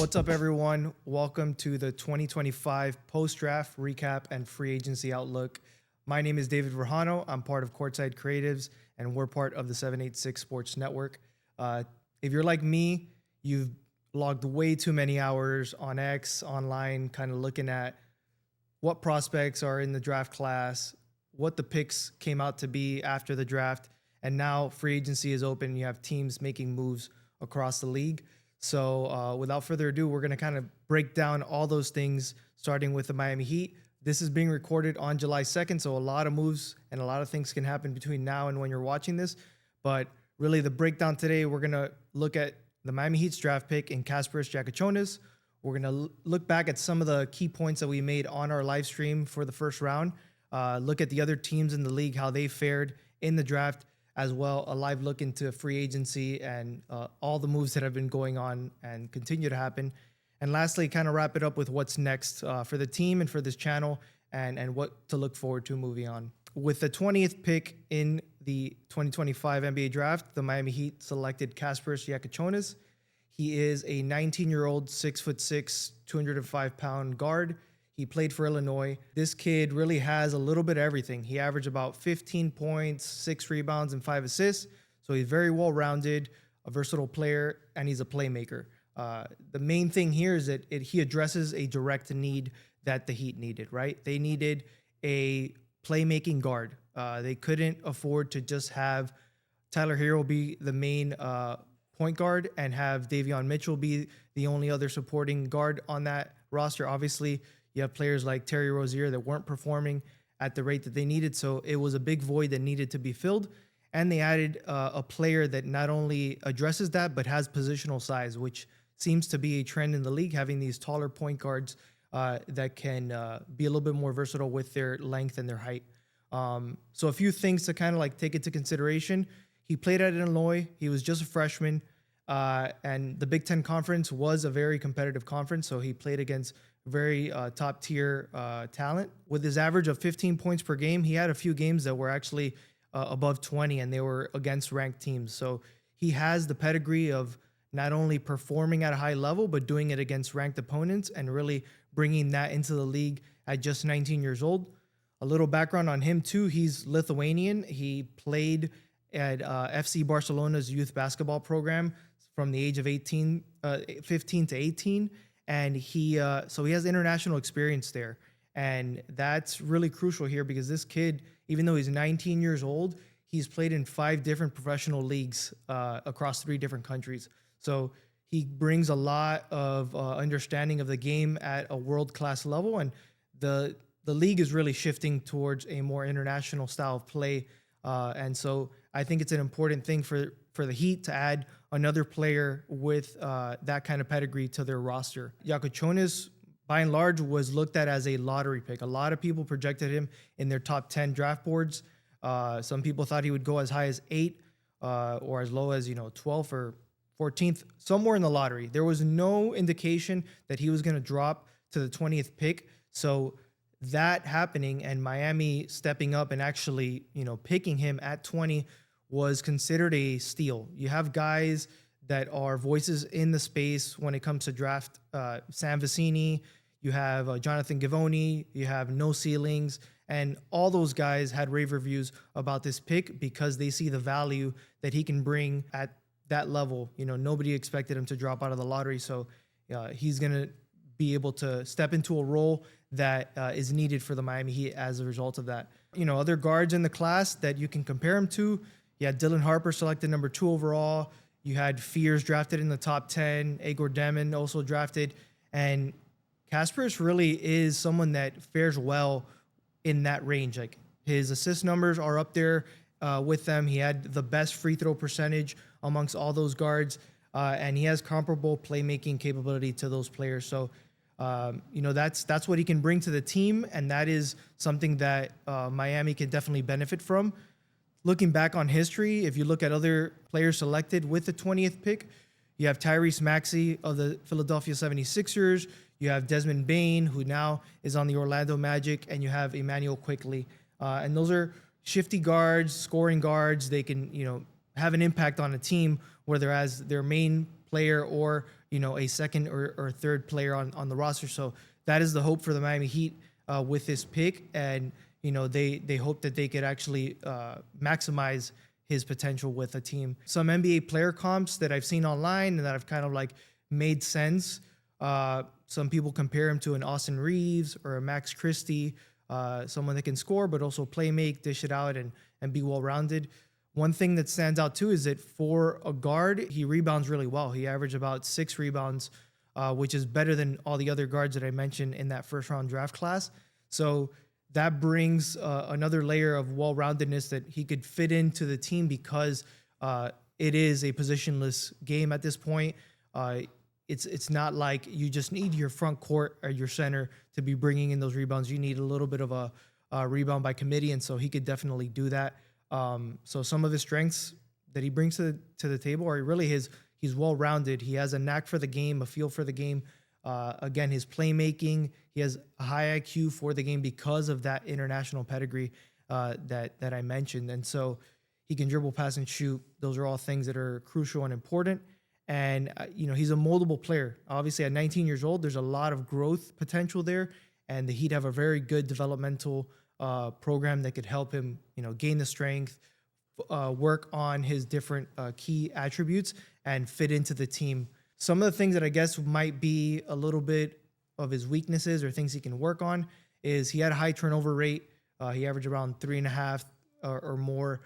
What's up, everyone? Welcome to the 2025 post-draft recap and free agency outlook. My name is David Verjano. I'm part of Courtside Cre8ives, and we're part of the 786 Sports Network. If you're like me, you've logged way too many hours on X, online, kind of looking at what prospects are in the draft class, what the picks came out to be after the draft, and now free agency is open. You have teams making moves across the league. So without further ado, we're going to kind of break down all those things, starting with the Miami Heat. This is being recorded on July 2nd, so a lot of moves and a lot of things can happen between now and when you're watching this. But really, the breakdown today, we're going to look at the Miami Heat's draft pick in Kasparas Giacochonis. We're going to look back at some of the key points that we made on our live stream for the first round, look at the other teams in the league, how they fared in the draft, as well a live look into free agency and all the moves that have been going on and continue to happen. And lastly, kind of wrap it up with what's next for the team and for this channel and what to look forward to moving on. With the 20th pick in the 2025 NBA draft, the Miami Heat selected Kasparas Giacochonis. He is a 19-year-old, 6'6", 205-pound guard. He played for Illinois. This kid really has a little bit of everything. He averaged about 15 points, 6 rebounds, and 5 assists. So he's very well-rounded, a versatile player, and he's a playmaker. The main thing here is that he addresses a direct need that the Heat needed, right? They needed a playmaking guard. They couldn't afford to just have Tyler Hero be the main point guard and have Davion Mitchell be the only other supporting guard on that roster. Obviously, you have players like Terry Rozier that weren't performing at the rate that they needed, so it was a big void that needed to be filled. And they added a player that not only addresses that, but has positional size, which seems to be a trend in the league, having these taller point guards that can be a little bit more versatile with their length and their height. So a few things to kind of like take into consideration. He played at Illinois. He was just a freshman, and the Big Ten Conference was a very competitive conference, so he played against very top-tier talent. With his average of 15 points per game, he had a few games that were actually above 20, and they were against ranked teams. So he has the pedigree of not only performing at a high level, but doing it against ranked opponents and really bringing that into the league at just 19 years old. A little background on him, too. He's Lithuanian. He played at FC Barcelona's youth basketball program from the age of 15 to 18. And so he has international experience there. And that's really crucial here because this kid, even though he's 19 years old, he's played in 5 different professional leagues across 3 different countries. So he brings a lot of understanding of the game at a world-class level. And the league is really shifting towards a more international style of play. And so I think it's an important thing for the Heat to add another player with that kind of pedigree to their roster. Giacochonis, by and large, was looked at as a lottery pick. A lot of people projected him in their top 10 draft boards. Some people thought he would go as high as 8 or as low as 12th or 14th, somewhere in the lottery. There was no indication that he was going to drop to the 20th pick. So that happening and Miami stepping up and actually picking him at 20 was considered a steal. You have guys that are voices in the space when it comes to draft. Sam Vecini, you have Jonathan Givony, you have No Ceilings, and all those guys had rave reviews about this pick because they see the value that he can bring at that level. Nobody expected him to drop out of the lottery, so he's going to be able to step into a role that is needed for the Miami Heat as a result of that. Other guards in the class that you can compare him to, you had Dylan Harper selected number 2 overall. You had Fears drafted in the top 10. Igor Demon also drafted. And Kasparas really is someone that fares well in that range. Like his assist numbers are up there with them. He had the best free throw percentage amongst all those guards. And he has comparable playmaking capability to those players. So, that's what he can bring to the team. And that is something that Miami can definitely benefit from. Looking back on history, if you look at other players selected with the 20th pick, you have Tyrese Maxey of the Philadelphia 76ers. You have Desmond Bane, who now is on the Orlando Magic, and you have Emmanuel Quickley. And those are shifty guards, scoring guards. They can, have an impact on a team, whether as their main player or, a second or third player on the roster. So that is the hope for the Miami Heat with this pick. And, they hope that they could actually maximize his potential with a team. Some NBA player comps that I've seen online and that have kind of like made sense. Some people compare him to an Austin Reeves or a Max Christie, someone that can score, but also play make, dish it out, and be well-rounded. One thing that stands out too is that for a guard, he rebounds really well. He averaged about 6 rebounds, which is better than all the other guards that I mentioned in that first-round draft class. So that brings another layer of well-roundedness that he could fit into the team because it is a positionless game at this point. It's not like you just need your front court or your center to be bringing in those rebounds. You need a little bit of a rebound by committee, and so he could definitely do that. So some of his strengths that he brings to the table are really he's well-rounded. He has a knack for the game, a feel for the game. Again, his playmaking, he has a high IQ for the game because of that international pedigree that I mentioned. And so he can dribble, pass, and shoot. Those are all things that are crucial and important. And, he's a moldable player. Obviously, at 19 years old, there's a lot of growth potential there. And the Heat have a very good developmental program that could help him, gain the strength, work on his different key attributes, and fit into the team. Some of the things that I guess might be a little bit of his weaknesses or things he can work on is he had a high turnover rate. He averaged around 3.5 or more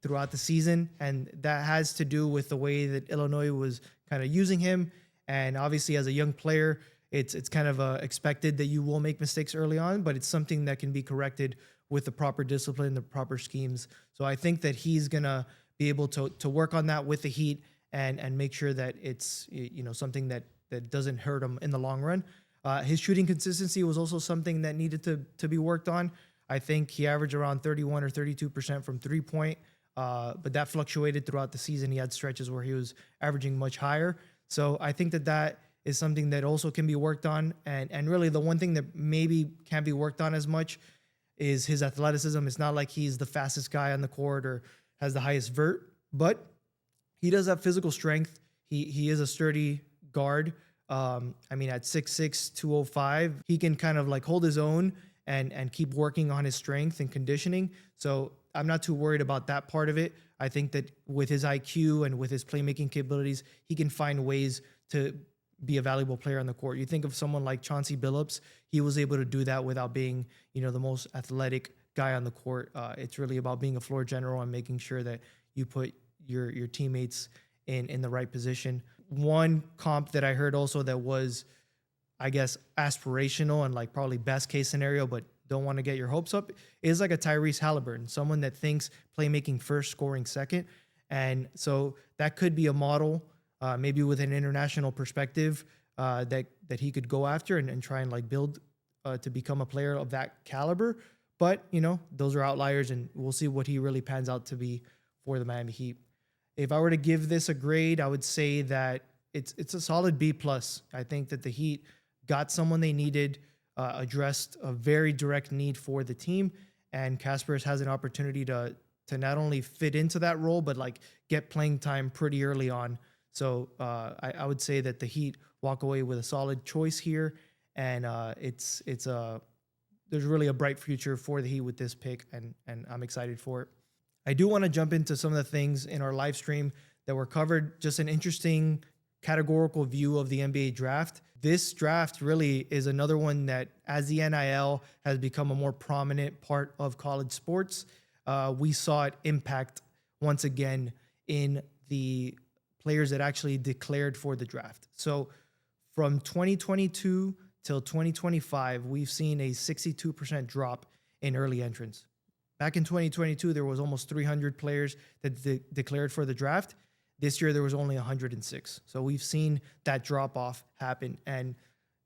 throughout the season. And that has to do with the way that Illinois was kind of using him. And obviously, as a young player, it's kind of expected that you will make mistakes early on, but it's something that can be corrected with the proper discipline, the proper schemes. So I think that he's going to be able to work on that with the Heat and make sure that it's something that doesn't hurt him in the long run. His shooting consistency was also something that needed to be worked on. I think he averaged around 31 or 32% from three-point, but that fluctuated throughout the season. He had stretches where he was averaging much higher. So I think that is something that also can be worked on. And really the one thing that maybe can't be worked on as much is his athleticism. It's not like he's the fastest guy on the court or has the highest vert, but he does have physical strength. He is a sturdy guard. At 6'6", 205, he can kind of like hold his own and keep working on his strength and conditioning. So I'm not too worried about that part of it. I think that with his IQ and with his playmaking capabilities, he can find ways to be a valuable player on the court. You think of someone like Chauncey Billups, he was able to do that without being, the most athletic guy on the court. It's really about being a floor general and making sure that you put your teammates in the right position. One comp that I heard also that was, I guess, aspirational and like probably best case scenario, but don't want to get your hopes up, is like a Tyrese Halliburton, someone that thinks playmaking first, scoring second. And so that could be a model, maybe with an international perspective, that he could go after and try and like build to become a player of that caliber. But, those are outliers, and we'll see what he really pans out to be for the Miami Heat. If I were to give this a grade, I would say that it's a solid B+. I think that the Heat got someone they needed, addressed a very direct need for the team, and Kasparas has an opportunity to not only fit into that role, but like get playing time pretty early on. So I would say that the Heat walk away with a solid choice here, and there's really a bright future for the Heat with this pick, and I'm excited for it. I do want to jump into some of the things in our live stream that were covered, just an interesting categorical view of the NBA draft. This draft really is another one that, as the NIL has become a more prominent part of college sports, we saw it impact once again in the players that actually declared for the draft. So from 2022 till 2025, we've seen a 62% drop in early entrants. Back in 2022, there was almost 300 players that declared for the draft. This year, there was only 106. So we've seen that drop off happen. And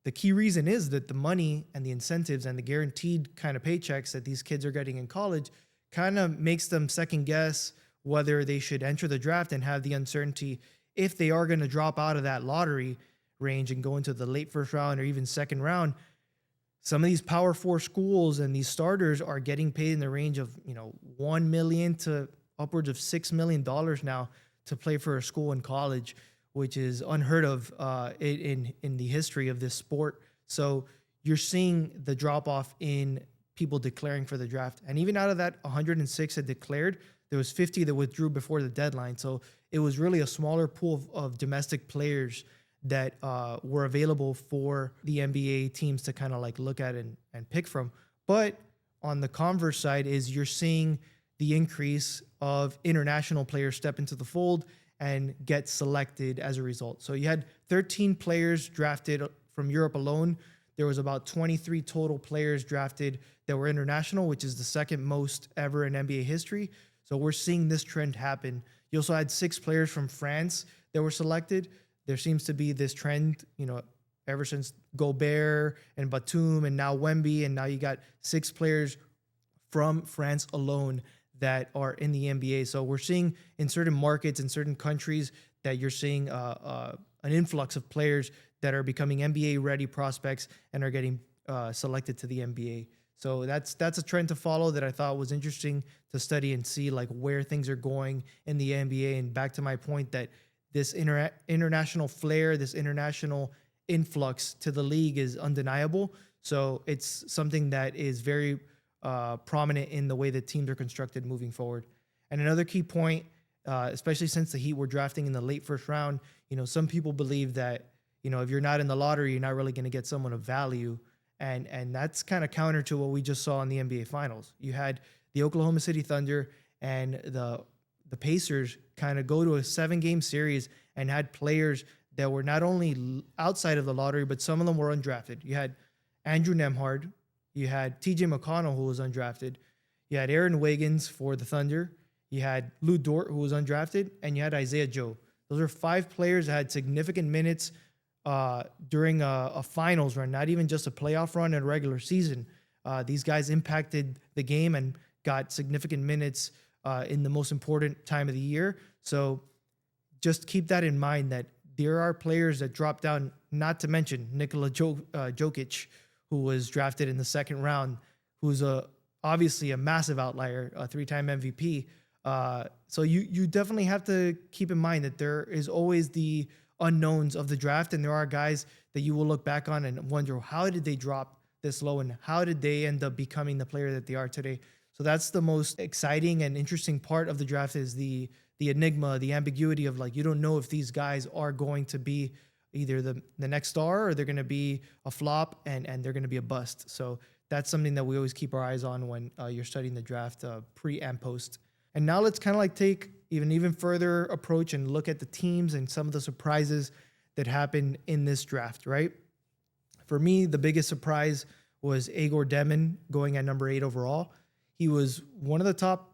the key reason is that the money and the incentives and the guaranteed kind of paychecks that these kids are getting in college kind of makes them second guess whether they should enter the draft and have the uncertainty if they are going to drop out of that lottery range and go into the late first round or even second round. Some of these Power 4 schools and these starters are getting paid in the range of, $1 million to upwards of $6 million now to play for a school in college, which is unheard of in the history of this sport. So you're seeing the drop off in people declaring for the draft, and even out of that 106 that declared, there was 50 that withdrew before the deadline. So it was really a smaller pool of domestic players that were available for the NBA teams to kind of like look at and pick from. But on the converse side is you're seeing the increase of international players step into the fold and get selected as a result. So you had 13 players drafted from Europe alone. There was about 23 total players drafted that were international, which is the second most ever in NBA history. So we're seeing this trend happen. You also had 6 players from France that were selected. There seems to be this trend, ever since Gobert and Batum and now Wemby, and now you got 6 players from France alone that are in the NBA. So we're seeing in certain markets, in certain countries, that you're seeing an influx of players that are becoming NBA-ready prospects and are getting selected to the NBA. So that's a trend to follow that I thought was interesting to study and see like where things are going in the NBA. And back to my point that this international flair, this international influx to the league is undeniable. So it's something that is very prominent in the way that teams are constructed moving forward. And another key point, especially since the Heat were drafting in the late first round, some people believe that, if you're not in the lottery, you're not really going to get someone of value. And that's kind of counter to what we just saw in the NBA Finals. You had the Oklahoma City Thunder and the Pacers kind of go to a 7-game series and had players that were not only outside of the lottery, but some of them were undrafted. You had Andrew Nembhard, you had TJ McConnell, who was undrafted, you had Aaron Wiggins for the Thunder, you had Lou Dort, who was undrafted, and you had Isaiah Joe. Those are 5 players that had significant minutes during a finals run, not even just a playoff run in a regular season. These guys impacted the game and got significant minutes in the most important time of the year. So just keep that in mind, that there are players that drop down, not to mention Nikola Jokic, who was drafted in the second round, who's obviously a massive outlier, a 3-time MVP. So you definitely have to keep in mind that there is always the unknowns of the draft, and there are guys that you will look back on and wonder, how did they drop this low and how did they end up becoming the player that they are today? So that's the most exciting and interesting part of the draft, is the enigma, the ambiguity of like, you don't know if these guys are going to be either the next star or they're going to be a flop and they're going to be a bust. So that's something that we always keep our eyes on when you're studying the draft pre and post. And now let's kind of like take even further approach and look at the teams and some of the surprises that happened in this draft, right? For me, the biggest surprise was Igor Demon going at number 8 overall. He was one of the top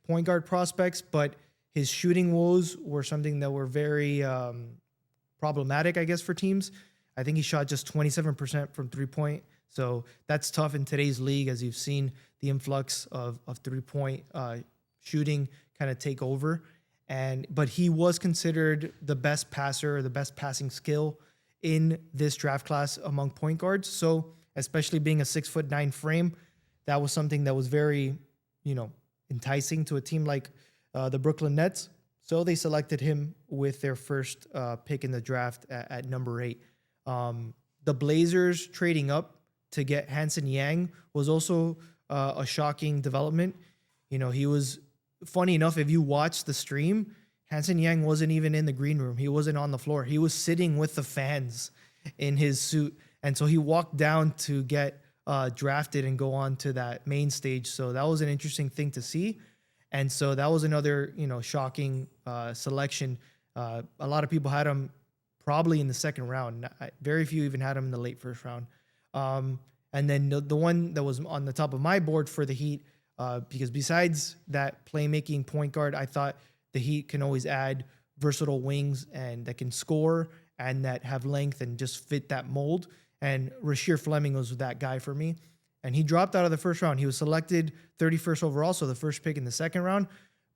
point guard prospects, but his shooting woes were something that were very problematic, I guess, for teams. I think he shot just 27% from 3-point. So that's tough in today's league, as you've seen the influx of 3-point shooting kind of take over. But he was considered the best passer, the best passing skill in this draft class among point guards. So especially being a 6'9" frame, that was something that was very, enticing to a team like the Brooklyn Nets. So they selected him with their first pick in the draft at number 8. The Blazers trading up to get Hansen Yang was also a shocking development. He was, funny enough, if you watch the stream, Hansen Yang wasn't even in the green room. He wasn't on the floor. He was sitting with the fans in his suit. And so he walked down to get drafted and go on to that main stage. So that was an interesting thing to see. And so that was another, shocking selection. A lot of people had him probably in the second round. Very few even had him in the late first round. And then the one that was on the top of my board for the Heat, because besides that playmaking point guard, I thought the Heat can always add versatile wings and that can score and that have length and just fit that mold. And Rasheer Fleming was that guy for me. And he dropped out of the first round. He was selected 31st overall, so the first pick in the second round.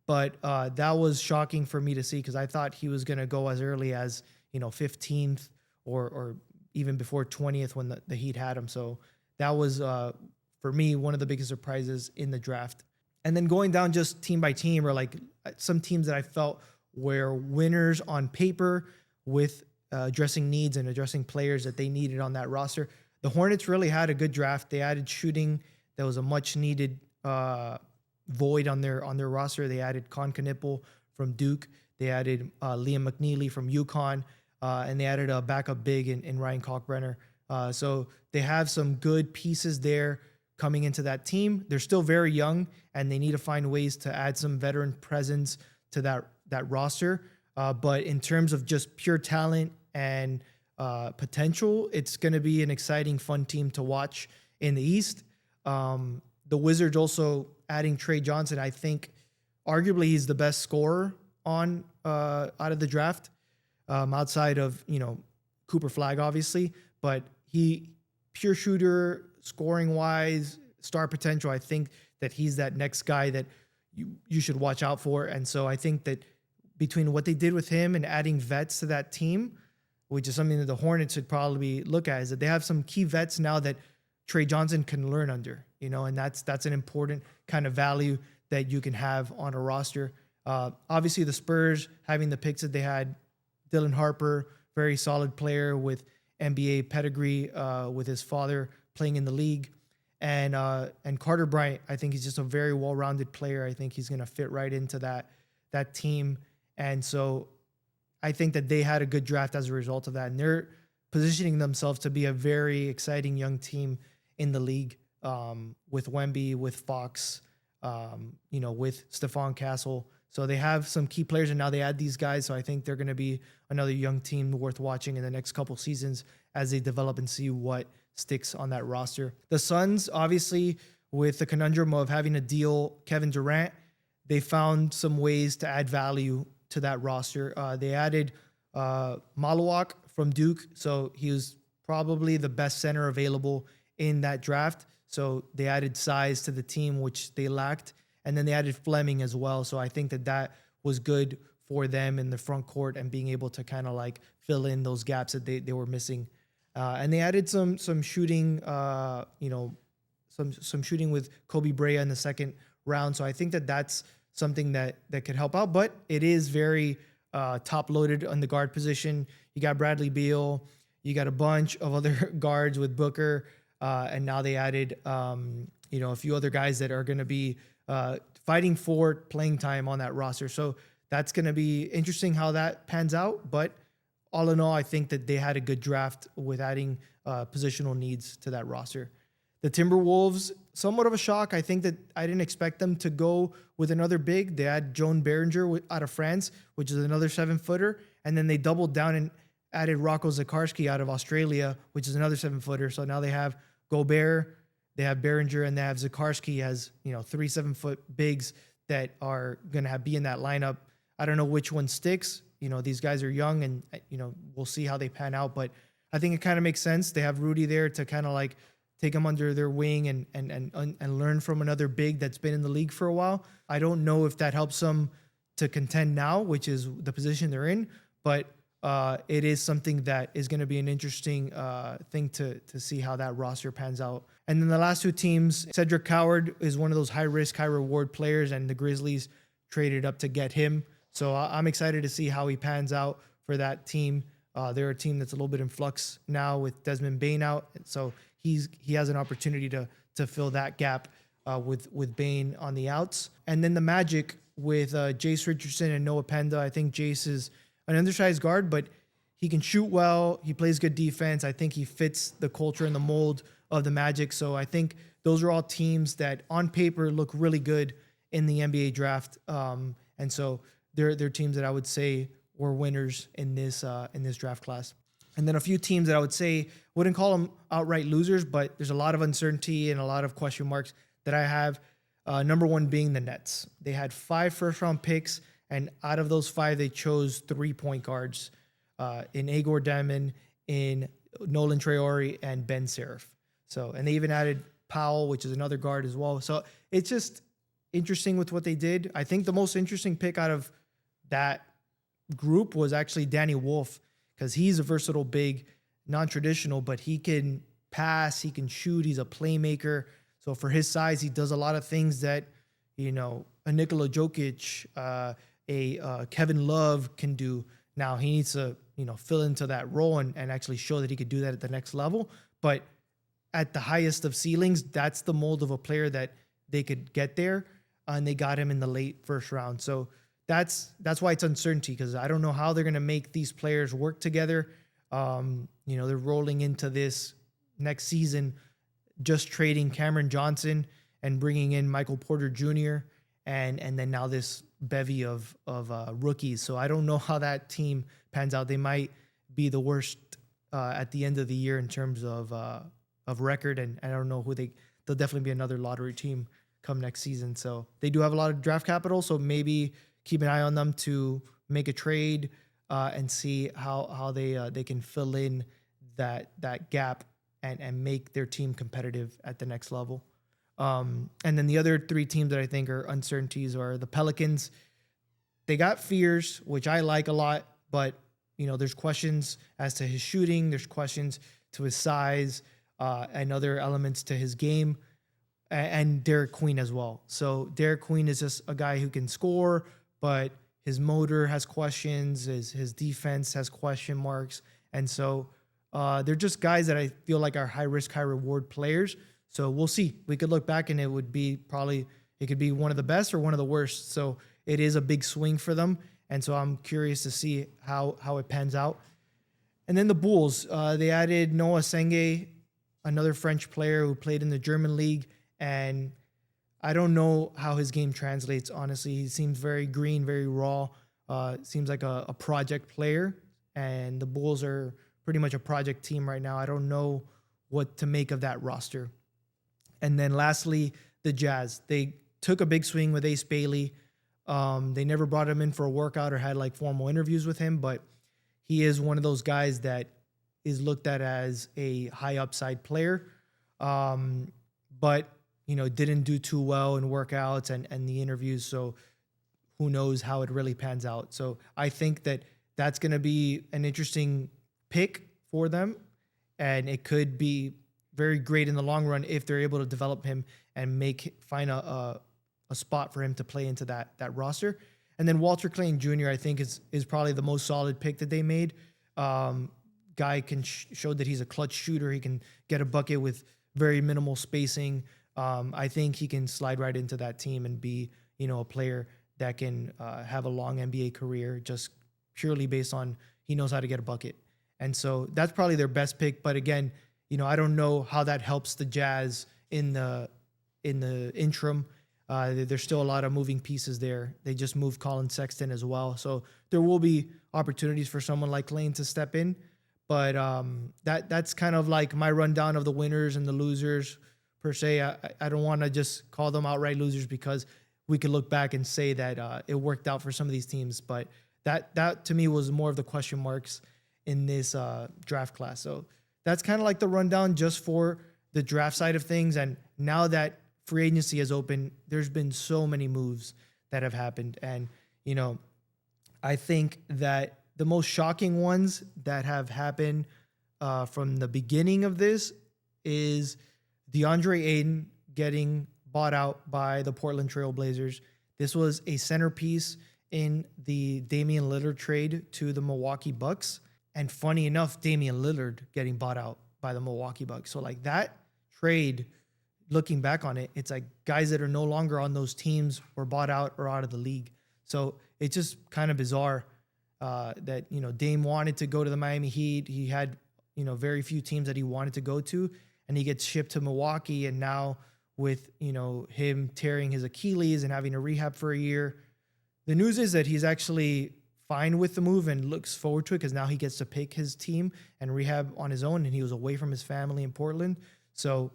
But that was shocking for me to see, because I thought he was going to go as early as 15th or even before 20th when the Heat had him. So that was, for me, one of the biggest surprises in the draft. And then going down just team by team, or like some teams that I felt were winners on paper, with addressing needs and addressing players that they needed on that roster. The Hornets really had a good draft. They added shooting. That was a much needed void on their roster. They added Con Knipple from Duke. They added Liam McNeely from UConn, and they added a backup big in Ryan Kalkbrenner. So they have some good pieces there coming into that team. They're still very young, and they need to find ways to add some veteran presence to that roster. But in terms of just pure talent and potential, it's going to be an exciting, fun team to watch in the East. The Wizards also adding Trey Johnson. I think arguably he's the best scorer on out of the draft, outside of Cooper Flagg, obviously, but he pure shooter, scoring wise, star potential. I think that he's that next guy that you should watch out for. And so I think that between what they did with him and adding vets to that team, which is something that the Hornets should probably look at, is that they have some key vets now that Trey Johnson can learn under, and that's an important kind of value that you can have on a roster. Obviously, the Spurs having the picks that they had, Dylan Harper, very solid player with NBA pedigree, with his father playing in the league, and Carter Bryant. I think he's just a very well-rounded player. I think he's going to fit right into that team, and so I think that they had a good draft as a result of that, and they're positioning themselves to be a very exciting young team in the league, with Wemby, with Fox, with Stephon Castle. So they have some key players, and now they add these guys. So I think they're going to be another young team worth watching in the next couple seasons as they develop and see what sticks on that roster. The Suns, obviously, with the conundrum of having to deal Kevin Durant, they found some ways to add value to that roster. They added Malawak from Duke, so he was probably the best center available in that draft. So they added size to the team, which they lacked. And then they added Fleming as well. So I think that was good for them in the front court and being able to kind of like fill in those gaps that they were missing. And they added some shooting, some shooting with Kobe Brea in the second round. So I think that's something that could help out. But it is very top-loaded on the guard position. You got Bradley Beal. You got a bunch of other guards with Booker. And now they added, a few other guys that are going to be fighting for playing time on that roster. So that's going to be interesting how that pans out. But all in all, I think that they had a good draft with adding positional needs to that roster. The Timberwolves, somewhat of a shock. I think that I didn't expect them to go with another big. They had Joan Behringer out of France, which is another 7-footer. And then they doubled down and added Rocco Zikarsky out of Australia, which is another 7-footer. So now they have Gobert, they have Behringer, and they have Zikarsky as 3 7-foot bigs that are going to be in that lineup. I don't know which one sticks. These guys are young, and we'll see how they pan out. But I think it kind of makes sense. They have Rudy there to kind of like take them under their wing and learn from another big that's been in the league for a while. I don't know if that helps them to contend now, which is the position they're in, but it is something that is going to be an interesting thing to see how that roster pans out. And then the last two teams, Cedric Coward is one of those high-risk, high-reward players, and the Grizzlies traded up to get him. So I'm excited to see how he pans out for that team. They're a team that's a little bit in flux now with Desmond Bane out, so he has an opportunity to fill that gap with Bane on the outs. And then the Magic with Jace Richardson and Noah Penda. I think Jace is an undersized guard, but he can shoot well. He plays good defense. I think he fits the culture and the mold of the Magic. So I think those are all teams that on paper look really good in the NBA draft. And so they're teams that I would say were winners in this draft class. And then a few teams that I would say wouldn't call them outright losers, but there's a lot of uncertainty and a lot of question marks that I have. Number one being the Nets. They had 5 first-round picks, and out of those 5, they chose 3 point guards in Igor Demon, in Nolan Traore, and Ben Serif. So, and they even added Powell, which is another guard as well. So it's just interesting with what they did. I think the most interesting pick out of that group was actually Danny Wolf, because he's a versatile big, non-traditional, but he can pass, he can shoot, he's a playmaker. So for his size, he does a lot of things that, a Nikola Jokic, a Kevin Love can do. Now he needs to fill into that role and actually show that he could do that at the next level. But at the highest of ceilings, that's the mold of a player that they could get there. And they got him in the late first round. So that's why it's uncertainty, because I don't know how they're going to make these players work together. They're rolling into this next season, just trading Cameron Johnson and bringing in Michael Porter Jr. and then now this bevy of rookies. So I don't know how that team pans out. They might be the worst at the end of the year in terms of record, and I don't know who they'll definitely be another lottery team come next season. So they do have a lot of draft capital, so maybe keep an eye on them to make a trade and see how they can fill in that gap and make their team competitive at the next level. And then the other three teams that I think are uncertainties are the Pelicans. They got Fears, which I like a lot, but there's questions as to his shooting. There's questions to his size and other elements to his game, and Derek Queen as well. So Derek Queen is just a guy who can score, but his motor has questions. His defense has question marks. And so they're just guys that I feel like are high risk, high reward players. So we'll see. We could look back and it could be one of the best or one of the worst. So it is a big swing for them. And so I'm curious to see how it pans out. And then the Bulls, they added Noah Senge, another French player who played in the German league. And I don't know how his game translates, honestly. He seems very green, very raw. Seems like a project player. And the Bulls are pretty much a project team right now. I don't know what to make of that roster. And then lastly, the Jazz. They took a big swing with Ace Bailey. They never brought him in for a workout or had like formal interviews with him, but he is one of those guys that is looked at as a high upside player. But didn't do too well in workouts and the interviews. So who knows how it really pans out. So I think that's going to be an interesting pick for them. And it could be very great in the long run if they're able to develop him and find a spot for him to play into that roster. And then Walter Clayton Jr., I think is probably the most solid pick that they made. Guy can show that he's a clutch shooter. He can get a bucket with very minimal spacing. I think he can slide right into that team and be, a player that can have a long NBA career just purely based on he knows how to get a bucket. And so that's probably their best pick. But again, I don't know how that helps the Jazz in the interim. There's still a lot of moving pieces there. They just moved Colin Sexton as well. So there will be opportunities for someone like Lane to step in. But that's kind of like my rundown of the winners and the losers per se. I don't want to just call them outright losers because we could look back and say that it worked out for some of these teams. But that to me was more of the question marks in this draft class. So that's kind of like the rundown just for the draft side of things. And now that free agency has opened, there's been so many moves that have happened. And, I think that the most shocking ones that have happened from the beginning of this is DeAndre Ayton getting bought out by the Portland Trail Blazers. This was a centerpiece in the Damian Lillard trade to the Milwaukee Bucks. And funny enough, Damian Lillard getting bought out by the Milwaukee Bucks. So like that trade, looking back on it, it's like guys that are no longer on those teams were bought out or out of the league. So it's just kind of bizarre that, Dame wanted to go to the Miami Heat. He had, very few teams that he wanted to go to, and he gets shipped to Milwaukee. And now with, him tearing his Achilles and having to rehab for a year, the news is that he's actually fine with the move and looks forward to it because now he gets to pick his team and rehab on his own, and he was away from his family in Portland. So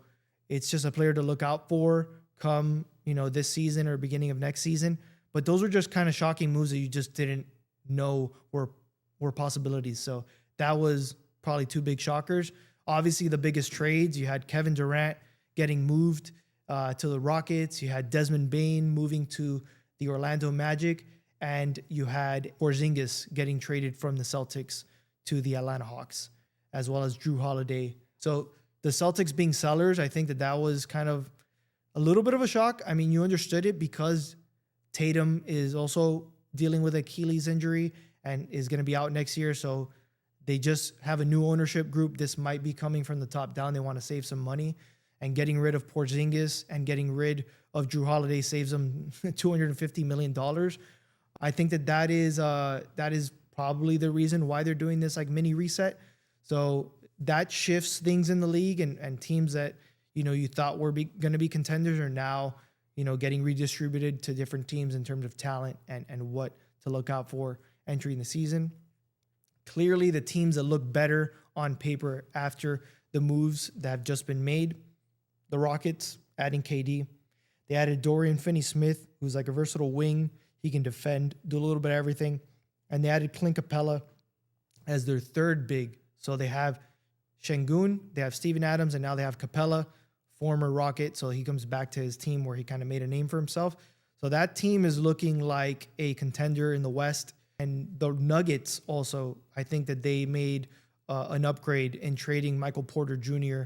it's just a player to look out for come, this season or beginning of next season. But those were just kind of shocking moves that you just didn't know were possibilities. So that was probably two big shockers. Obviously, the biggest trades, you had Kevin Durant getting moved to the Rockets. You had Desmond Bane moving to the Orlando Magic. And you had Porzingis getting traded from the Celtics to the Atlanta Hawks, as well as Drew Holiday. So the Celtics being sellers, I think that was kind of a little bit of a shock. I mean, you understood it because Tatum is also dealing with Achilles injury and is going to be out next year. So They just have a new ownership group. This might be coming from the top down. They want to save some money, and getting rid of Porzingis and getting rid of Drew Holiday saves them $250 million. I think that is probably the reason why they're doing this like mini reset. So that shifts things in the league, and teams that, you thought were going to be contenders are now, getting redistributed to different teams in terms of talent and what to look out for entering the season. Clearly, the teams that look better on paper after the moves that have just been made, the Rockets adding KD. They added Dorian Finney-Smith, who's like a versatile wing. He can defend, do a little bit of everything. And they added Clint Capella as their third big. So they have Şengün, they have Steven Adams, and now they have Capella, former Rocket. So he comes back to his team where he kind of made a name for himself. So that team is looking like a contender in the West. And the Nuggets also, I think that they made an upgrade in trading Michael Porter Jr.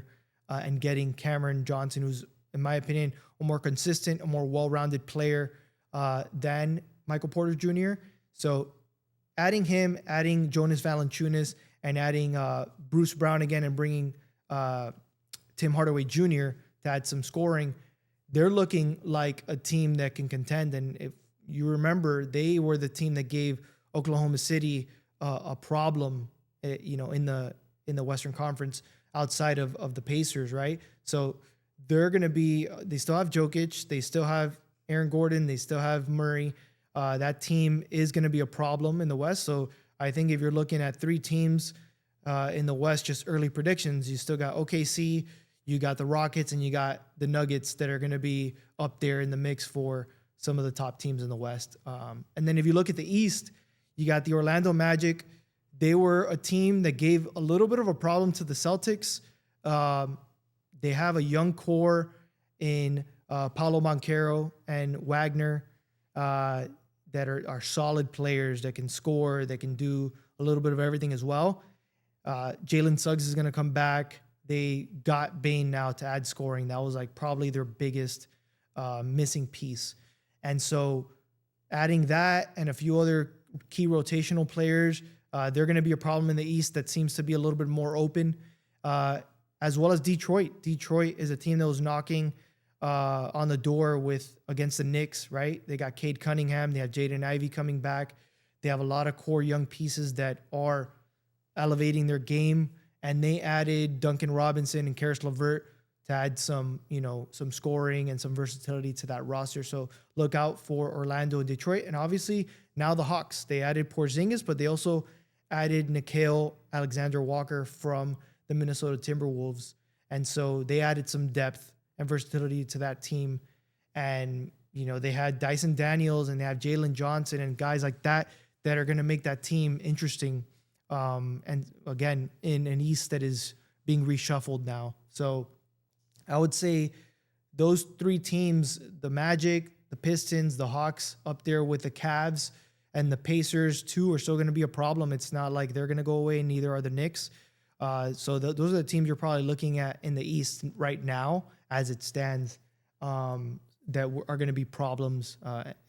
And getting Cameron Johnson, who's, in my opinion, a more consistent, a more well-rounded player than Michael Porter Jr. So adding him, adding Jonas Valanciunas, and adding Bruce Brown again, and bringing Tim Hardaway Jr. to add some scoring, they're looking like a team that can contend. And if you remember, they were the team that gave Oklahoma City a problem, in the Western Conference outside of the Pacers, right? So they're going to be, they still have Jokic, they still have Aaron Gordon, they still have Murray. That team is going to be a problem in the West. So I think if you're looking at three teams in the West, just early predictions, you still got OKC, you got the Rockets, and you got the Nuggets that are going to be up there in the mix for some of the top teams in the West. And then if you look at the East, you got the Orlando Magic. They were a team that gave a little bit of a problem to the Celtics. They have a young core in Paolo Banchero and Wagner that are solid players that can score, that can do a little bit of everything as well. Jalen Suggs is going to come back. They got Bane now to add scoring. That was like probably their biggest missing piece. And so adding that and a few other key rotational players, they're going to be a problem in the East that seems to be a little bit more open, as well as Detroit. Detroit is a team that was knocking on the door against the Knicks, right? They got Cade Cunningham. They have Jaden Ivey coming back. They have a lot of core young pieces that are elevating their game, and they added Duncan Robinson and Karis LeVert to add some scoring and some versatility to that roster. So look out for Orlando and Detroit. And obviously now the Hawks, they added Porzingis, but they also added Nickeil Alexander-Walker from the Minnesota Timberwolves. And so they added some depth and versatility to that team. And, they had Dyson Daniels and they have Jalen Johnson and guys like that are going to make that team interesting. And again, in an East that is being reshuffled now. So I would say those three teams, the Magic, the Pistons, the Hawks, up there with the Cavs and the Pacers too, are still going to be a problem. It's not like they're going to go away, and neither are the Knicks. So those are the teams you're probably looking at in the East right now as it stands, that are going to be problems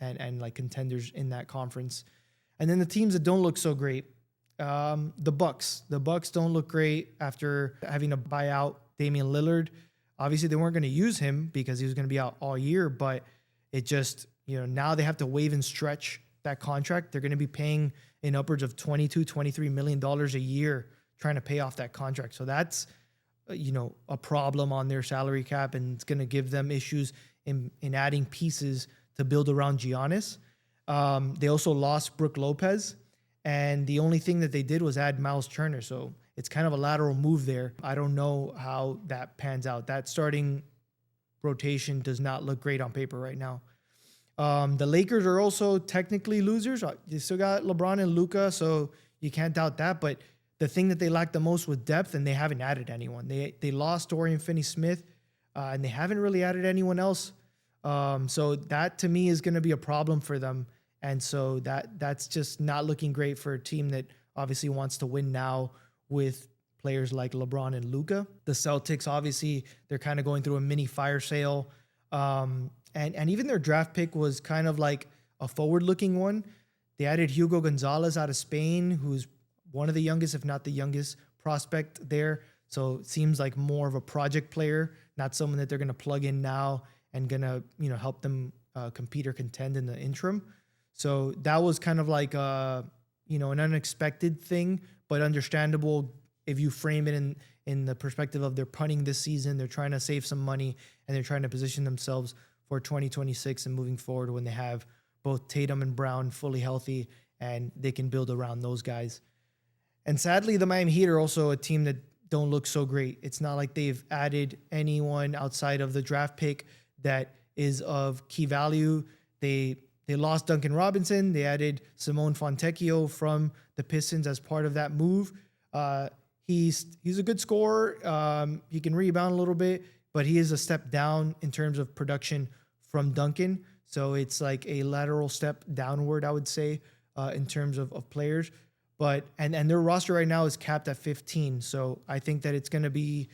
and like contenders in that conference. And then the teams that don't look so great, the Bucks. The Bucks don't look great after having to buy out Damian Lillard. Obviously, they weren't going to use him because he was going to be out all year, but it just, now they have to waive and stretch that contract. They're going to be paying in upwards of $22, $23 million a year trying to pay off that contract. So that's, a problem on their salary cap, and it's going to give them issues in adding pieces to build around Giannis. They also lost Brook Lopez, and the only thing that they did was add Miles Turner. So it's kind of a lateral move there. I don't know how that pans out. That starting rotation does not look great on paper right now. The Lakers are also technically losers. You still got LeBron and Luka, so you can't doubt that. But the thing that they lack the most was depth, and they haven't added anyone. They lost Dorian Finney-Smith, and they haven't really added anyone else. So that, to me, is going to be a problem for them. And so that's just not looking great for a team that obviously wants to win now with players like LeBron and Luka. The Celtics, obviously, they're kind of going through a mini fire sale. And even their draft pick was kind of like a forward-looking one. They added Hugo Gonzalez out of Spain, who's one of the youngest, if not the youngest prospect there. So it seems like more of a project player, not someone that they're going to plug in now and going to, help them compete or contend in the interim. So that was kind of like, an unexpected thing, but understandable if you frame it in the perspective of they're punting this season, they're trying to save some money, and they're trying to position themselves for 2026 and moving forward when they have both Tatum and Brown fully healthy and they can build around those guys. And sadly, the Miami Heat are also a team that don't look so great. It's not like they've added anyone outside of the draft pick that is of key value. They lost Duncan Robinson. They added Simone Fontecchio from the Pistons as part of that move. He's a good scorer. He can rebound a little bit, but he is a step down in terms of production from Duncan. So it's like a lateral step downward, I would say, in terms of players. But and their roster right now is capped at 15. So I think that it's going to be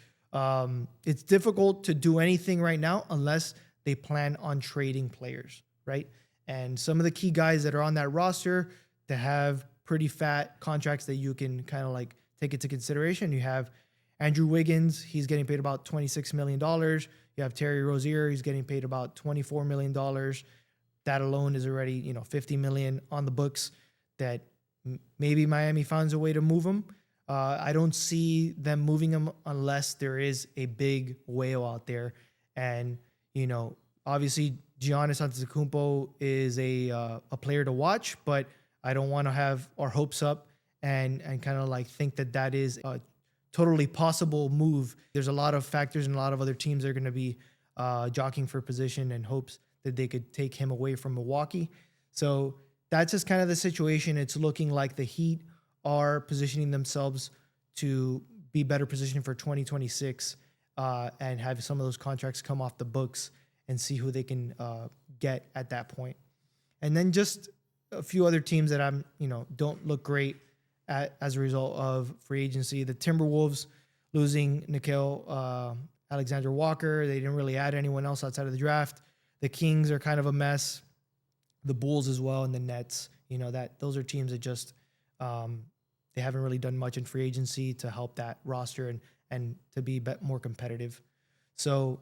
it's difficult to do anything right now unless they plan on trading players, right? And some of the key guys that are on that roster that have pretty fat contracts that you can kind of like take into consideration. You have Andrew Wiggins. He's getting paid about $26 million. You have Terry Rozier. He's getting paid about $24 million. That alone is already, $50 million on the books that maybe Miami finds a way to move him. I don't see them moving him unless there is a big whale out there. And, obviously Giannis Antetokounmpo is a player to watch, but I don't want to have our hopes up and kind of like think that is a totally possible move. There's a lot of factors and a lot of other teams that are going to be jockeying for position and hopes that they could take him away from Milwaukee. So that's just kind of the situation. It's looking like the Heat are positioning themselves to be better positioned for 2026 and have some of those contracts come off the books and see who they can get at that point. And then just a few other teams that don't look great as a result of free agency. The Timberwolves losing Nickeil Alexander-Walker. They didn't really add anyone else outside of the draft. The Kings are kind of a mess. The Bulls as well, and the Nets. Those are teams that just they haven't really done much in free agency to help that roster and to be more competitive. So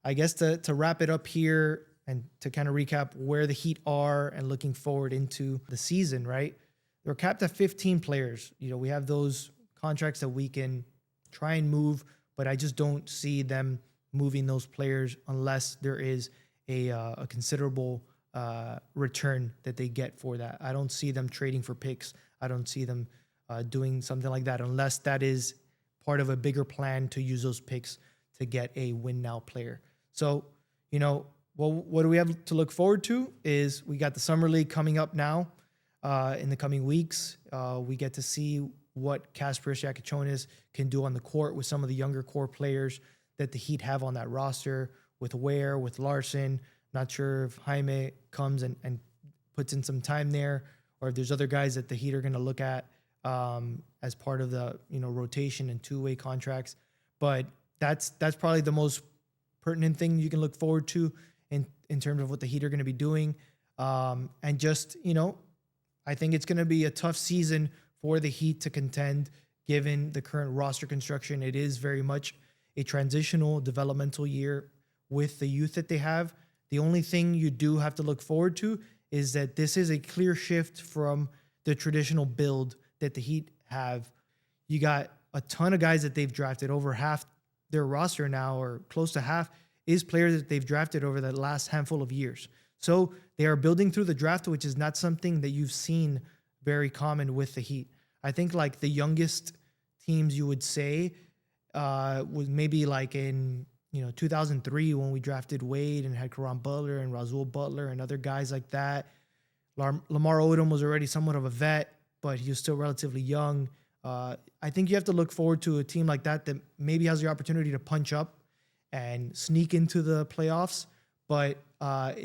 I guess to wrap it up here and to kind of recap where the Heat are and looking forward into the season, right? They're capped at 15 players. We have those contracts that we can try and move, but I just don't see them moving those players unless there is a considerable return that they get for that. I don't see them trading for picks. I don't see them doing something like that unless that is part of a bigger plan to use those picks to get a win now player. So, what do we have to look forward to is we got the Summer League coming up now in the coming weeks. We get to see what Kasparis Jakichonis can do on the court with some of the younger core players that the Heat have on that roster with Ware, with Larson. Not sure if Jaime comes and puts in some time there, or if there's other guys that the Heat are going to look at as part of the rotation and two-way contracts. But that's probably the most pertinent thing you can look forward to in terms of what the Heat are going to be doing. And just I think it's going to be a tough season for the Heat to contend given the current roster construction. It is very much a transitional developmental year with the youth that they have. The only thing you do have to look forward to is that this is a clear shift from the traditional build that the Heat have. You got a ton of guys that they've drafted. Over half their roster now, or close to half, is players that they've drafted over the last handful of years. So they are building through the draft, which is not something that you've seen very common with the Heat. I think like the youngest teams you would say was maybe like in 2003 when we drafted Wade and had Caron Butler and Rasul Butler and other guys like that. Lamar Odom was already somewhat of a vet, but he was still relatively young. I think you have to look forward to a team like that maybe has the opportunity to punch up and sneak into the playoffs, but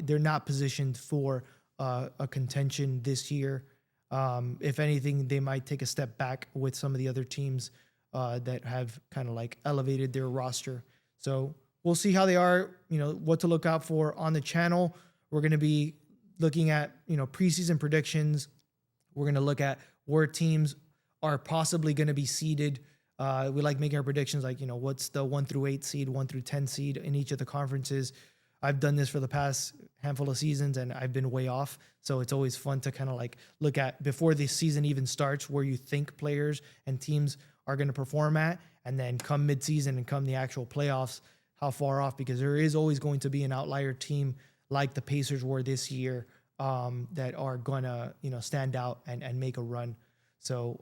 they're not positioned for a contention this year. If anything, they might take a step back with some of the other teams that have kind of like elevated their roster. So we'll see how they are, what to look out for on the channel. We're going to be looking at, preseason predictions. We're going to look at where teams are possibly going to be seeded. We like making our predictions, like, what's the 1 through 8 seed, 1 through 10 seed in each of the conferences. I've done this for the past handful of seasons and I've been way off. So it's always fun to kind of like look at before the season even starts where you think players and teams are going to perform at, and then come midseason and come the actual playoffs, how far off, because there is always going to be an outlier team like the Pacers were this year that are going to, stand out and make a run. So,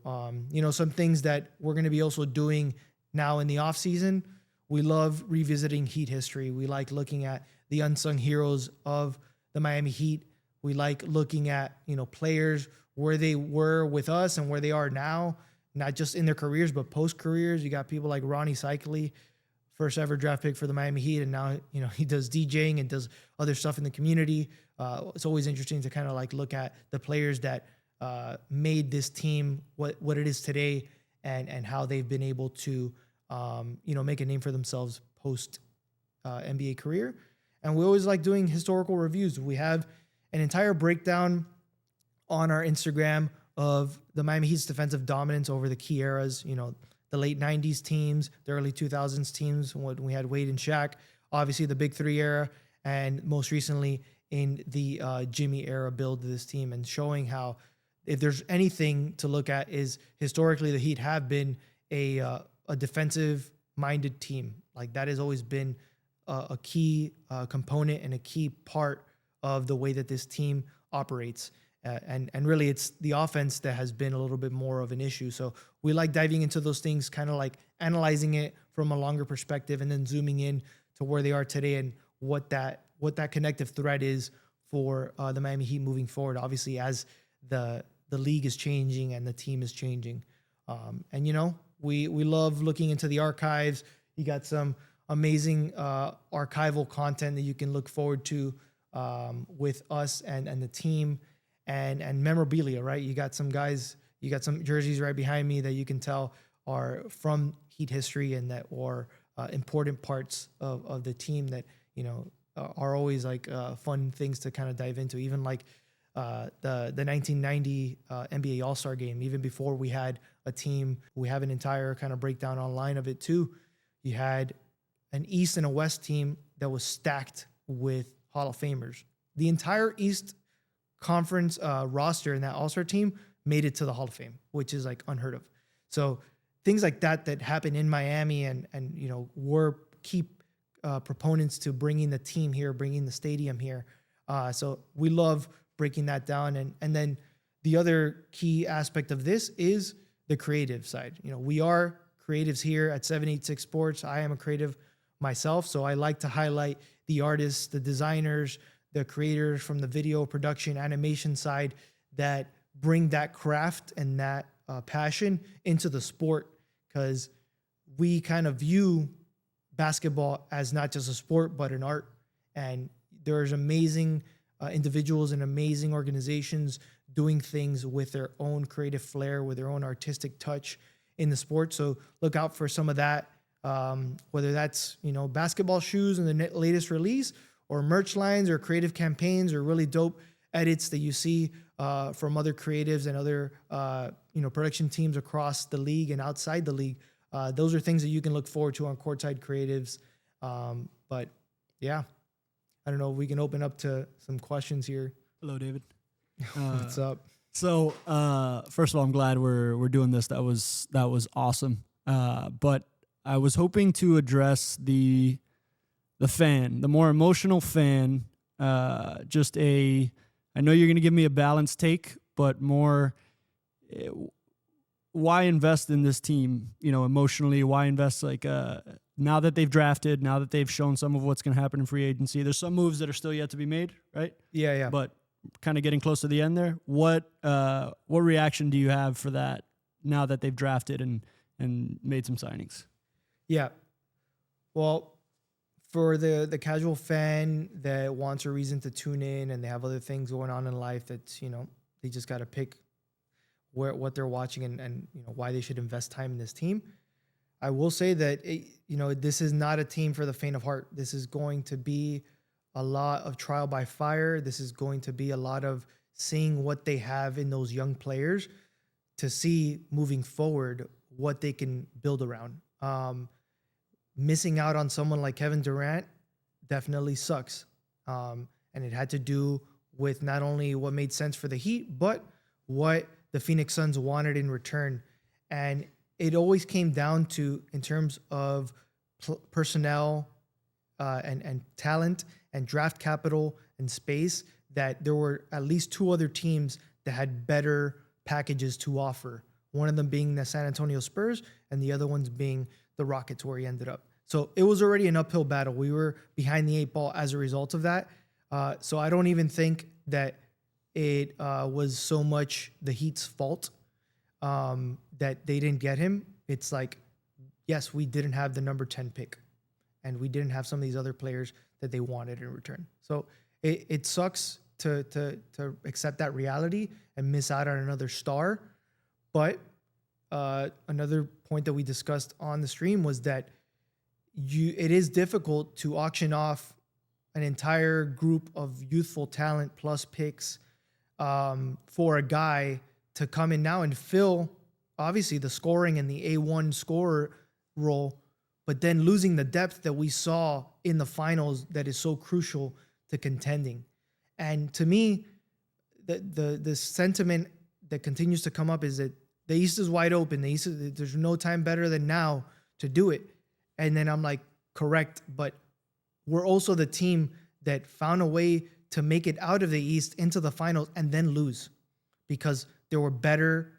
some things that we're going to be also doing now in the offseason, we love revisiting Heat history. We like looking at the unsung heroes of the Miami Heat. We like looking at, players where they were with us and where they are now, not just in their careers, but post-careers. You got people like Ronnie Cycli, first ever draft pick for the Miami Heat, and now, he does DJing and does other stuff in the community. It's always interesting to kind of like look at the players that made this team what it is today, and how they've been able to make a name for themselves post NBA career. And we always like doing historical reviews. We have an entire breakdown on our Instagram of the Miami Heat's defensive dominance over the key eras, the late 90s teams, the early 2000s teams when we had Wade and Shaq, obviously the Big Three era, and most recently in the Jimmy era build of this team, and showing how, if there's anything to look at, is historically the Heat have been a defensive-minded team. Like, that has always been a key component and a key part of the way that this team operates. And really, it's the offense that has been a little bit more of an issue. So we like diving into those things, kind of like analyzing it from a longer perspective, and then zooming in to where they are today and what that connective thread is for the Miami Heat moving forward. Obviously, as the league is changing and the team is changing. We love looking into the archives. You got some amazing archival content that you can look forward to with us and the team, and memorabilia, right? You got some guys, you got some jerseys right behind me that you can tell are from Heat history and that are important parts of the team that, are always like fun things to kind of dive into. Even like the 1990 NBA All-Star game, even before we had a team, we have an entire kind of breakdown online of it too. You had an East and a West team that was stacked with Hall of Famers. The entire East Conference roster in that All-Star team made it to the Hall of Fame, which is like unheard of. So things like that happen in Miami, and we're key proponents to bringing the team here, bringing the stadium here. So we love breaking that down. And then the other key aspect of this is the creative side. We are creatives here at 786 Sports. I am a creative myself, so I like to highlight the artists, the designers, the creators from the video production, animation side that bring that craft and that passion into the sport, because we kind of view basketball as not just a sport, but an art. And there's amazing individuals and amazing organizations doing things with their own creative flair, with their own artistic touch in the sport. So look out for some of that, whether that's, basketball shoes in the latest release, or merch lines, or creative campaigns, or really dope edits that you see from other creatives and other, production teams across the league and outside the league. Those are things that you can look forward to on Courtside Cre8ives. But yeah, I don't know if we can open up to some questions here. Hello, David. What's up? So, first of all, I'm glad we're doing this. That was awesome. But I was hoping to address the fan, the more emotional fan. I know you're going to give me a balanced take, but more, why invest in this team, emotionally? Why invest, now that they've drafted, now that they've shown some of what's going to happen in free agency? There's some moves that are still yet to be made, right? Yeah. But kind of getting close to the end there. What reaction do you have for that now that they've drafted and made some signings? Yeah. Well, for the casual fan that wants a reason to tune in and they have other things going on in life that's, they just got to pick what they're watching and why they should invest time in this team. I will say that, this is not a team for the faint of heart. This is going to be a lot of trial by fire. This is going to be a lot of seeing what they have in those young players to see moving forward what they can build around. Missing out on someone like Kevin Durant definitely sucks. And it had to do with not only what made sense for the Heat, but what the Phoenix Suns wanted in return. And it always came down to, in terms of personnel and talent and draft capital and space, that there were at least two other teams that had better packages to offer. One of them being the San Antonio Spurs and the other ones being the Rockets, where he ended up. So it was already an uphill battle. We were behind the eight ball as a result of that. So I don't even think that it was so much the Heat's fault that they didn't get him. It's like, yes, we didn't have the number 10 pick, and we didn't have some of these other players that they wanted in return. So it sucks to accept that reality and miss out on another star. But another point that we discussed on the stream was that it is difficult to auction off an entire group of youthful talent plus picks for a guy to come in now and fill, obviously, the scoring and the A1 scorer role, but then losing the depth that we saw in the finals that is so crucial to contending. And to me, the sentiment that continues to come up is that the East is wide open. There's no time better than now to do it. And then I'm like, correct, but we're also the team that found a way to make it out of the East into the finals and then lose, because there were better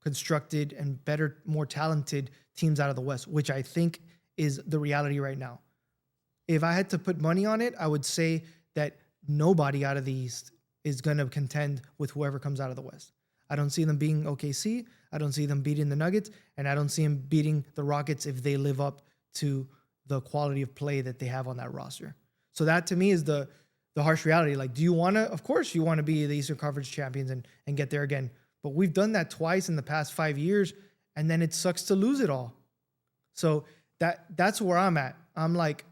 constructed and better, more talented teams out of the West, which I think is the reality right now. If I had to put money on it, I would say that nobody out of the East is going to contend with whoever comes out of the West. I don't see them beating OKC. I don't see them beating the Nuggets, and I don't see them beating the Rockets if they live up to the quality of play that they have on that roster. So that, to me, is the harsh reality. Like, do you want to? Of course you want to be the Eastern Conference champions and get there again. But we've done that twice in the past 5 years, and then it sucks to lose it all. So that's where I'm at. I'm like,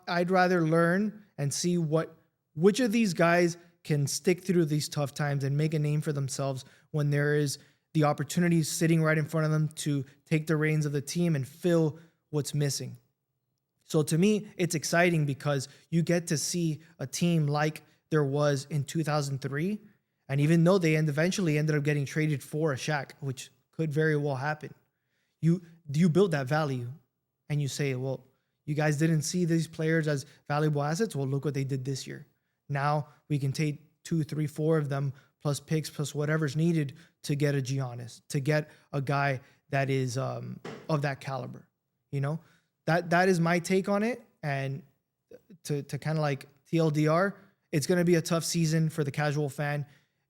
I'd rather learn and see which of these guys can stick through these tough times and make a name for themselves when there is the opportunity sitting right in front of them to take the reins of the team and fill what's missing. So to me, it's exciting because you get to see a team like there was in 2003. And even though they eventually ended up getting traded for a Shaq, which could very well happen, you build that value and you say, well, you guys didn't see these players as valuable assets. Well, look what they did this year. Now we can take 2, 3, 4 of them plus picks plus whatever's needed to get a Giannis, to get a guy that is of that caliber. You know, that is my take on it. And to kind of like TLDR, it's going to be a tough season for the casual fan.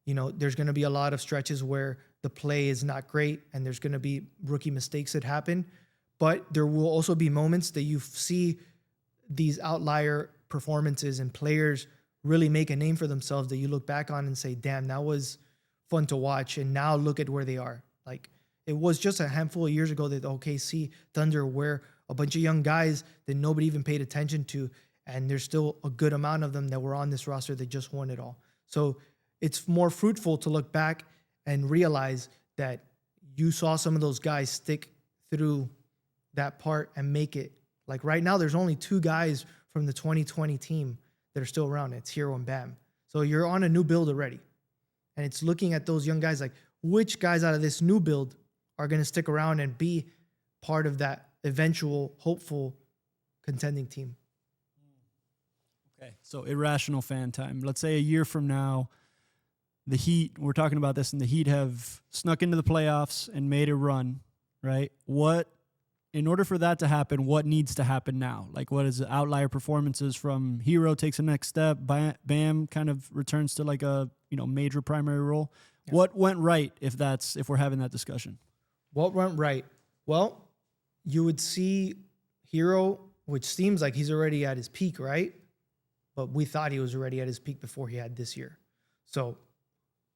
You know, there's going to be a lot of stretches where the play is not great and there's going to be rookie mistakes that happen. But there will also be moments that you see these outlier performances and players really make a name for themselves that you look back on and say, damn, that was fun to watch. And now look at where they are. Like, it was just a handful of years ago that OKC Thunder were a bunch of young guys that nobody even paid attention to. And there's still a good amount of them that were on this roster that just won it all. So it's more fruitful to look back and realize that you saw some of those guys stick through that part and make it. Like right now, there's only 2 guys from the 2020 team that are still around. It's Hero and Bam. So you're on a new build already. And it's looking at those young guys like, which guys out of this new build are going to stick around and be part of that eventual, hopeful contending team. Okay, so irrational fan time. Let's say a year from now, the Heat, we're talking about this, and the Heat have snuck into the playoffs and made a run, right? In order for that to happen, what needs to happen now? Like, what is the outlier performances from Hero takes a next step, Bam kind of returns to like a major primary role? Yeah. What went right if we're having that discussion? What went right? Well, you would see Hero, which seems like he's already at his peak, right? But we thought he was already at his peak before he had this year. So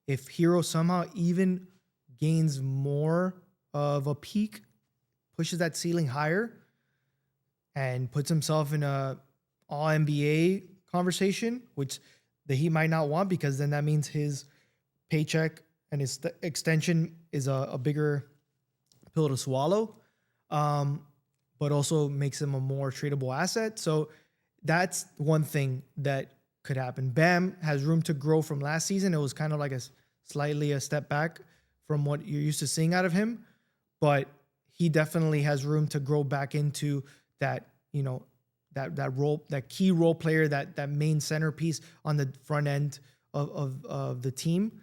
if Hero somehow even gains more of a peak, pushes that ceiling higher, and puts himself in a All-NBA conversation, which the Heat might not want, because then that means his paycheck and his extension is a bigger pill to swallow, but also makes him a more tradable asset. So that's one thing that could happen. Bam has room to grow from last season. It was kind of like slightly a step back from what you're used to seeing out of him, but he definitely has room to grow back into that, that role, that key role player, that main centerpiece on the front end of the team.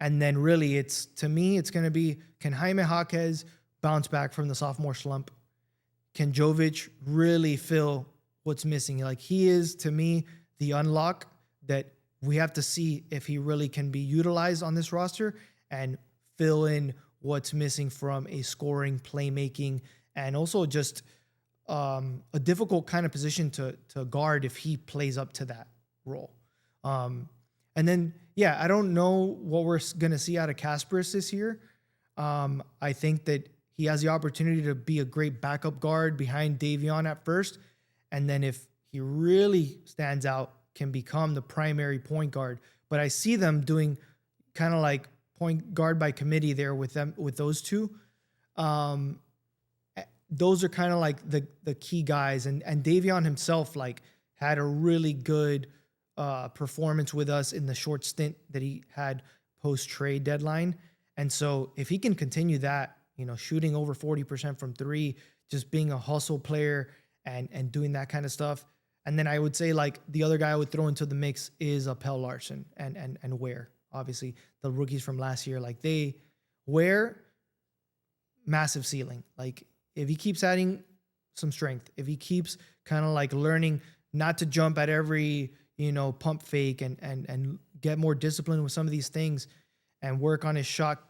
And then really to me, it's going to be, can Jaime Jaquez bounce back from the sophomore slump? Can Jovic really fill what's missing? Like, he is, to me, the unlock that we have to see if he really can be utilized on this roster and fill in what's missing from a scoring, playmaking, and also just a difficult kind of position to guard if he plays up to that role. And then, I don't know what we're going to see out of Kasparis this year. I think that he has the opportunity to be a great backup guard behind Davion at first. And then if he really stands out, can become the primary point guard. But I see them doing kind of like point guard by committee there with those two. Those are kind of like the key guys. And Davion himself like had a really good performance with us in the short stint that he had post-trade deadline. And so if he can continue that, shooting over 40% from three, just being a hustle player and doing that kind of stuff. And then I would say like the other guy I would throw into the mix is Pelle Larsson and Ware. Obviously the rookies from last year, like Ware, massive ceiling. Like if he keeps adding some strength, if he keeps kind of like learning not to jump at every, pump fake and get more disciplined with some of these things and work on his shot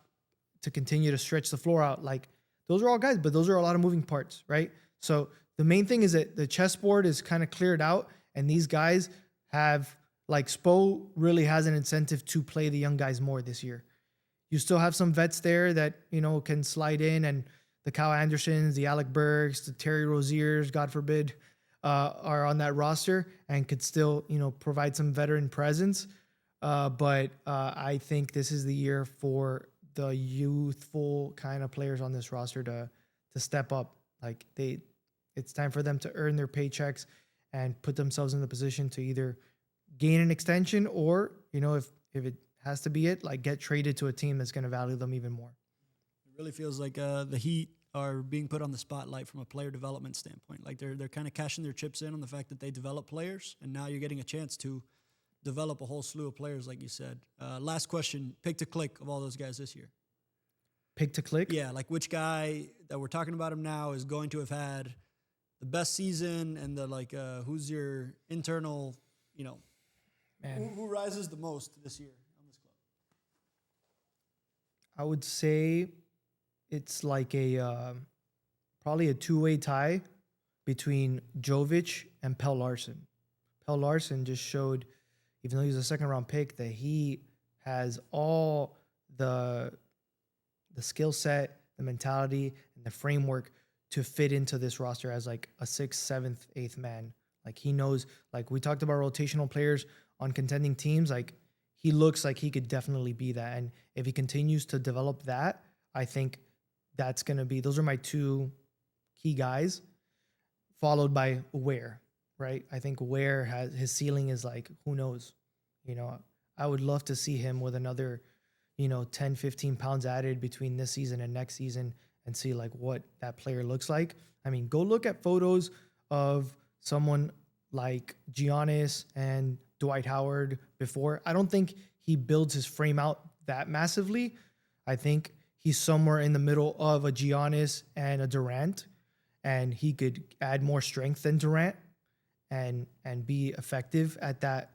to continue to stretch the floor out. Like those are all guys, but those are a lot of moving parts, right? So the main thing is that the chessboard is kind of cleared out, and these guys have, like, Spo really has an incentive to play the young guys more this year. You still have some vets there that, can slide in, and the Kyle Andersons, the Alec Burks, the Terry Roziers, God forbid, are on that roster and could still, provide some veteran presence. But I think this is the year for the youthful kind of players on this roster to step up. Like it's time for them to earn their paychecks and put themselves in the position to either gain an extension or, if it has to be it, like get traded to a team that's going to value them even more. It really feels like the Heat are being put on the spotlight from a player development standpoint. Like they're kind of cashing their chips in on the fact that they develop players, and now you're getting a chance to develop a whole slew of players, like you said. Last question, pick to click of all those guys this year. Pick to click? Yeah, like which guy that we're talking about him now is going to have had the best season, and who's your internal, who rises the most this year on this club? I would say it's like probably a two-way tie between Jovic and Pelle Larsson. Pelle Larsson just showed, even though he was a second-round pick, that he has all the skill set, the mentality, and the framework to fit into this roster as like a 6th, 7th, 8th man. Like he knows, like we talked about rotational players on contending teams, like he looks like he could definitely be that. And if he continues to develop that, I think that's going to be, those are my two key guys, followed by Ware, right? I think Ware has, his ceiling is like, who knows? I would love to see him with another, 10, 15 pounds added between this season and next season and see like what that player looks like. I mean, go look at photos of someone like Giannis and Dwight Howard before. I don't think he builds his frame out that massively. I think he's somewhere in the middle of a Giannis and a Durant, and he could add more strength than Durant and be effective at that,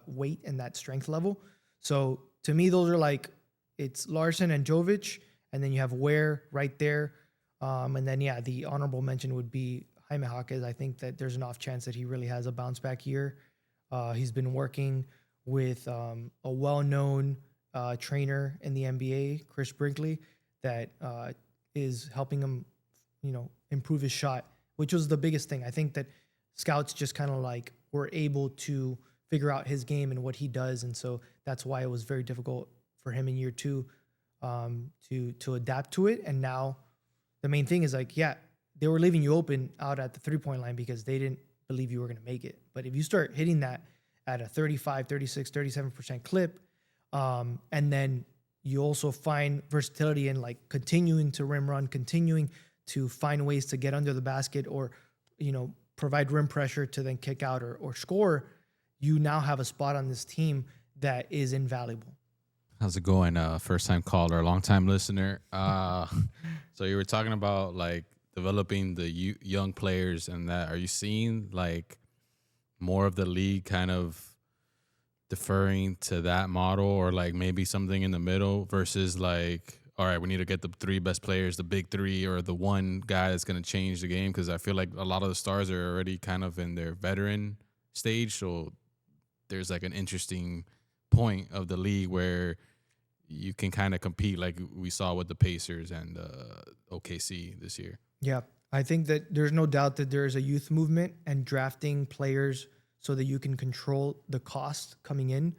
weight and that strength level. So to me, those are like, it's Larsson and Jovic, and then you have Ware right there. And then, the honorable mention would be Jaime Jaquez. I think that there's an off chance that he really has a bounce back year. He's been working with a well-known trainer in the NBA, Chris Brinkley, that is helping him, improve his shot, which was the biggest thing. I think that scouts just kind of like were able to figure out his game and what he does. And so that's why it was very difficult for him in year two to adapt to it. And now the main thing is like, yeah, they were leaving you open out at the 3-point line because they didn't believe you were going to make it. But if you start hitting that at a 35, 36, 37% clip, and then you also find versatility in like continuing to rim run, continuing to find ways to get under the basket or, provide rim pressure to then kick out or score, you now have a spot on this team that is invaluable. How's it going? First time caller, long time listener. So you were talking about like developing the young players and that. Are you seeing like more of the league kind of deferring to that model, or like maybe something in the middle versus like, all right, we need to get the 3 best players, the big 3, or the one guy that's going to change the game? Because I feel like a lot of the stars are already kind of in their veteran stage. So there's like an interesting point of the league where you can kind of compete like we saw with the Pacers and OKC this year. Yeah, I think that there's no doubt that there is a youth movement and drafting players so that you can control the cost coming in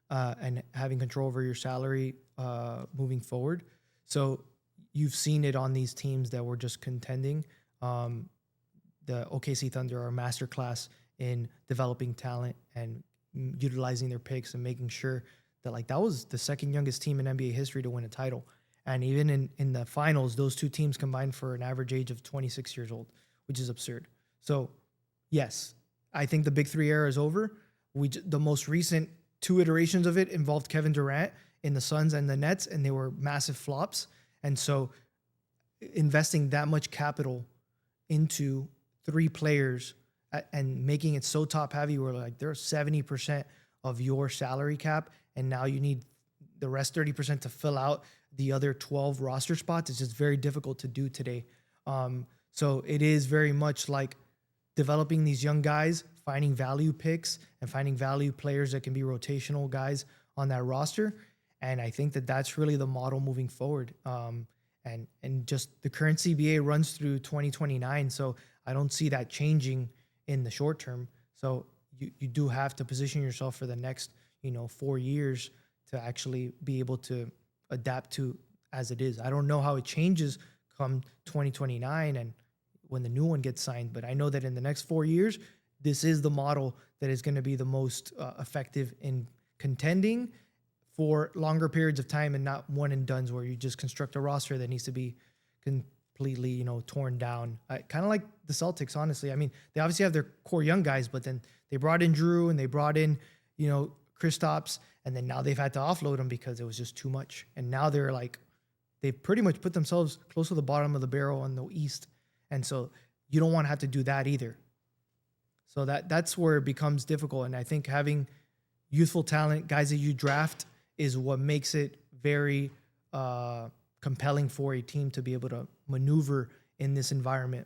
and having control over your salary moving forward. So you've seen it on these teams that were just contending. The OKC Thunder are a masterclass in developing talent and utilizing their picks and making sure that like that was the second youngest team in NBA history to win a title. And even in the finals, those two teams combined for an average age of 26 years old, which is absurd. So yes, I think the big 3 era is over. The most recent 2 iterations of it involved Kevin Durant in the Suns and the Nets, and they were massive flops. And so investing that much capital into 3 players and making it so top heavy where like there's 70% of your salary cap, and now you need the rest 30% to fill out the other 12 roster spots. It's just very difficult to do today. So it is very much like developing these young guys, finding value picks and finding value players that can be rotational guys on that roster. And I think that that's really the model moving forward. And just the current CBA runs through 2029. So I don't see that changing in the short term. So you do have to position yourself for the next, 4 years to actually be able to adapt to as it is. I don't know how it changes come 2029 and when the new one gets signed, but I know that in the next 4 years, this is the model that is going to be the most effective in contending for longer periods of time and not one and dones where you just construct a roster that needs to be completely, torn down. Kind of like the Celtics, honestly. I mean, they obviously have their core young guys, but then they brought in Drew and they brought in, Kristaps, and then now they've had to offload them because it was just too much. And now they've pretty much put themselves close to the bottom of the barrel in the East. And so you don't want to have to do that either. So that's where it becomes difficult. And I think having youthful talent, guys that you draft, is what makes it very compelling for a team to be able to maneuver in this environment